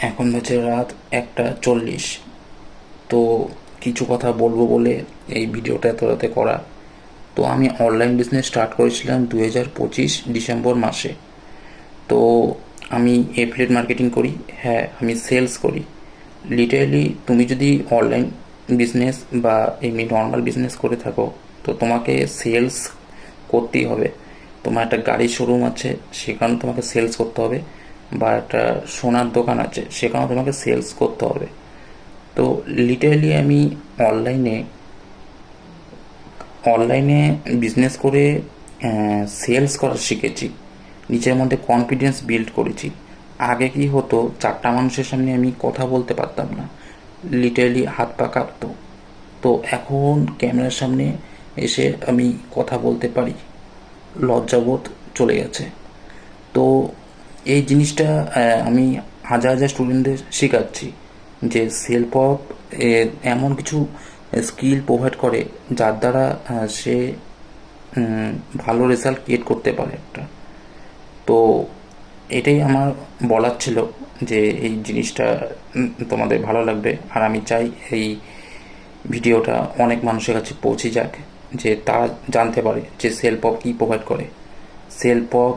এখন বাজে রাত 1:40। তো কিছু কথা বলবো বলে এই ভিডিওটা এত রাতে করা। তো আমি অনলাইন বিজনেস স্টার্ট করেছিলাম 2025 ডিসেম্বর মাসে। তো আমি এফিলিয়েট মার্কেটিং করি। হ্যাঁ, আমি সেলস করি। লিটারেলি তুমি যদি অনলাইন বিজনেস বা এমনি নর্মাল বিজনেস করে থাকো, তো তোমাকে সেলস করতেই হবে। তোমার একটা গাড়ির শোরুম আছে, সেখানেও তোমাকে সেলস করতে হবে। বা একটা সোনার দোকান আছে, সেখানেও তোমাকে সেলস করতে হবে। তো লিটারালি আমি অনলাইনে অনলাইনে বিজনেস করে সেলস করা শিখেছি। নিজের মধ্যে কনফিডেন্স বিল্ড করেছি। আগে কি হতো, চারটা মানুষের সামনে আমি কথা বলতে পারতাম না, লিটারালি হাত পা কাঁপতো। তো এখন ক্যামেরার সামনে এসে আমি কথা বলতে পারি, লজ্জাবোধ চলে গেছে। তো এই জিনিসটা আমি হাজার হাজার স্টুডেন্টদের শেখাচ্ছি যে সেলফ অফ এমন কিছু স্কিল প্রোভাইড করে যার দ্বারা সে ভালো রেজাল্ট ক্রিয়েট করতে পারে একটা। তো এটাই আমার বলার ছিল, যে এই জিনিসটা তোমাদের ভালো লাগবে। আর আমি চাই এই ভিডিওটা অনেক মানুষের কাছে পৌঁছে যাক, যে তারা জানতে পারে যে সেলফ অফ কী প্রোভাইড করে। সেলফ অফ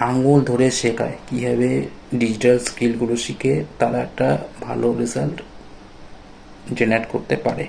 আঙুল ধরে শেখায় কীভাবে ডিজিটাল স্কিলগুলো শিখে তারা একটা ভালো রেজাল্ট জেনারেট করতে পারে।